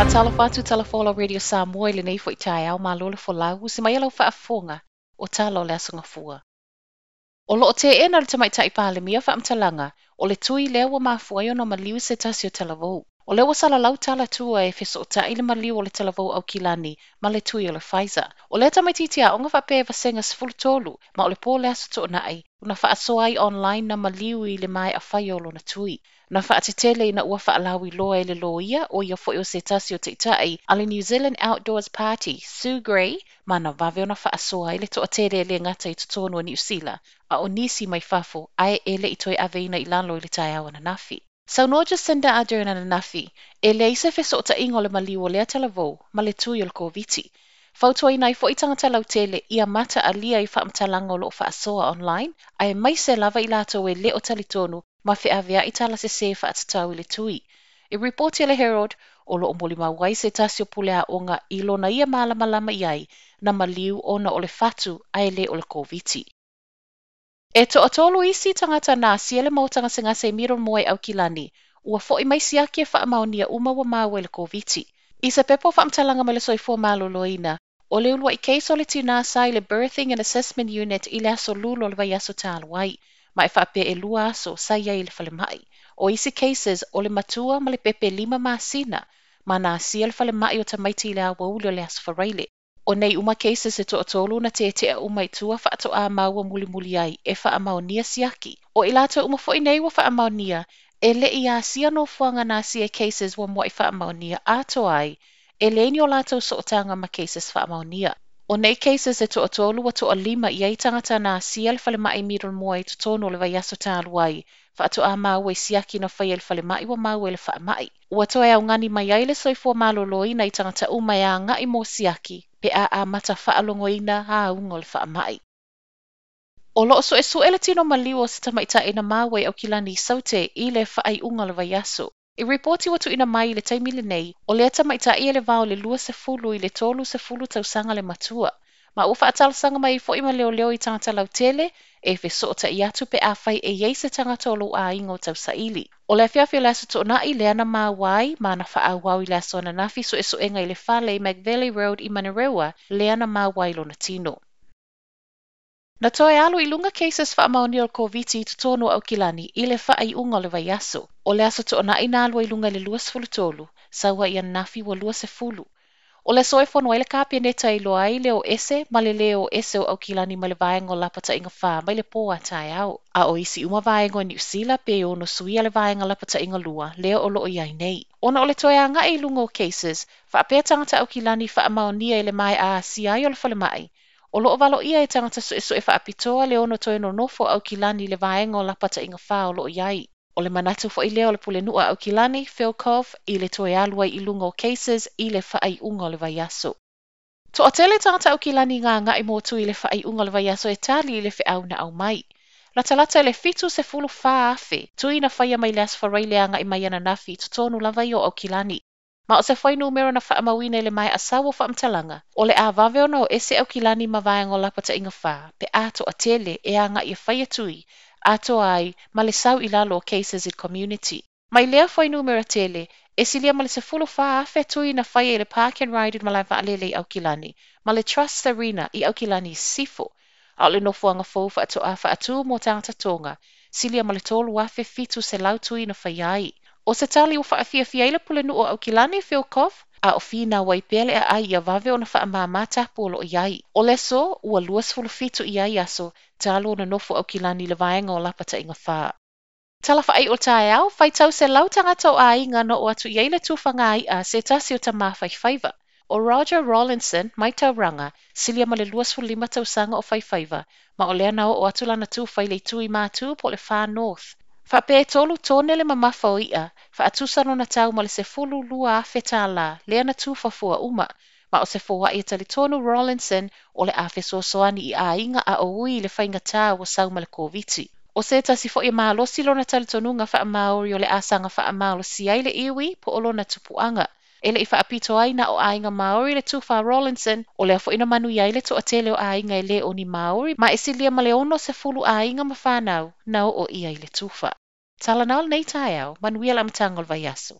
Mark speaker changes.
Speaker 1: Talafatu talafola radio Samoa i le nei fo i tai au malole fo lau se mai alau whaafonga o talo le asunga fua. O loo te ena le tamaitai palemia whaamtalanga o le tui lea wa mafua no maliu se tasi o talavou. O le wasala lau tala tua e feso o tai le maliu o le talavou Aukilani ma le tui o le Pfizer. O le tamaititi a onga whape vasenga sifulu tolu ma o le po le aso to nai una whaasoa ai online na maliu i le mai a faia o lona tui. Na whaatetele ina ua whaalawi loa e le loia o ia fo o se tasi o te itai a le New Zealand Outdoors Party, Sue Gray, ma na vave o na whaasoa i le to atere le ngata i tutono o Niu Sila, a o nisi mai fafo ai e le i toi aveina i lalo i le tai awa na nafi. Sau no Jacinda Ardern na nafi, e le isa feso o ta ingo le maliu o lea talavou, ma le tui o le koviti. Fautua ina i fo i tangata lau tele ia mata a lia i whaamtalanga o lo whaasoa online, ai mai se lava i lato e le o talitonu ma fe avea i tala Sese whaatatau i le tui. I reporti le Herald, o lo omoli mawai se tasi o pule a onga i lona ia malama iai na maliu ona o le fatu ai le o le koviti. E toatolu isi tangata na siele mautanga senga se Middlemore Aukilani, ua fo'i mai siaki e Faamaonia uma wa maua le koviti. I se pepo whaamtalanga ma le soifua maloloina, o le ulua i keiso le tina sai le Birthing and Assessment Unit i le aso lulo le vaiaso tāluai, ma e whaape e lua aso sai ai le whalemai. O isi cases o le matua ma le pepe 5 masina, ma na sia le whalemai o tamaiti le awa uli o le aso whareile. O nei uma cases e toatolu na te uma i tua whaato a maua muli ai e Faamaonia siaki. O ilato uma fo i nei wa Faamaonia, e le i a sia no fuanga na sia cases wa mo i Faamaonia ato ai, e le ni o lato so o tanga ma cases Faamaonia. O nei cases e toatolu wa toa 5 i ai tangata na sia le whalemai Middlemore i tutono le vaiaso tāluai, whaato a maua i siaki na whaia le whalemai wa maua le whaamai. Ua toa au ngani mai ai le soifua maloloina i tangata umai a ngai mo siaki, pe a mata whaalongoina a ungo le whaamai. O loo Suesue le tino maliu o se tamaitai ina maua i Aukilani saute i le faaiuga le vaiaso. I reporti watu ina mai le taimile nei, o le tamaitai e le vao le 20 i le 30 tausanga le matua. Ma ufa atalasanga mai fo ima leo i tangata lautele, e fe so ta iatu pe a fai e yei se tangata o lo a ingo tausaili. O le fiafi le aso tona i le ana mawai, ma na faa wau i le aso na nafi Suesue i le fale Valley Road I Manurewa, le ana mawai lo na tino. Na toe alu i lunga cases Faamaonia o koviti i tutono Aukilani i le faaiuga o le vaiaso. O le aso toʻanaʻi na alua i lunga le 23, saua ia nafi wa 20. O le soe Fono i le kapeneta i loa ai le o Ese ma le leo Ese o Aukilani ma le vaega o lapataiga whā mai le pō a tae au. A o isi uma vaega o Niu Sila pe ono suia le vaega lapataiga lua leo o loo iai nei. Ona o le toe anga i lunga o cases, whaapea tangata Aukilani Faamaonia i le mai a siai o le whalemai. O loo valo ia e tangata Suesue whaapitoa le ono toe no nofo Aukilani le vaenga o lapataiga whā o loo iai. O le manatu fo i leo le pule nua Aukilani, Philkov, i le toe alua i lunga o cases i le faaiuga o le vaiaso. To a tele tangata Aukilani ngā i motu i le faaiuga o le vaiaso e tali i le whiau na au mai. Latalata I le fitu se fulu whā afe, tui na whaia mai le asfareile i mai ana nafi to tonu lava i o Aukilani. Ma o se whai numero na whaamawina i le mai asawo whaamtalanga, o le a vave ona o Ese Aukilani ma vaenga o lapataiga whā, pe ato a tele e anga i whaia tui, ato ai ma le sau I lalo o cases I community. Mai lea whai numero tele, e silia ma le se fulu whā afe tui na whaia I le park and ride ma lai vaalele I Aukilani, ma le Trust Arena I Aukilani sifo, a o le nofuanga fau whaatu mo tangata tonga, silia ma le tolu afe fitu se lau tui na whaiai. O se tali o whaafia i le pule nu o Aukilani Philkov, a o whina wai pele a ai a vave o na whaamama tapu o lo iai. O le so, ua 27 iai aso, talo na nofo Aukilani le vaenga o lapataiga whā. Tala whaai o tae au, whai tau se lau tangata o a inga no o atu iai le tufa ngai a se tasi o ta mawhai whaiva. O Roger Rawlinson, mai tau ranga, silia ma le 25 tausanga o whaiwhaiva, ma o lea nao o atu lana tufa I le tui mātu po le Far North. Whape tolu tōne le mamafa o ia, whaatusano na tau ma le se fulu lua afe tala, lea na tufa fua uma, ma o se fua I tali tonu Rawlinson o le afe soasoani I a inga a o ui le whainga tā o sau ma le koviti. O se tasi fo I maalosi lo na tali tonunga Faamaori o le asanga Faamaolosi ai le iwi po o lo na tupuanga. Ele I whaapito ai na o ainga Maori le tufa Rawlinson, o lea fo ina manu iai le toatele o ainga I le o ni Maori, ma esilia ma le ono se fulu ainga ma whanau, na o ia I le tufa. Tala nal nei tae au, manuia la matangol vaiaso.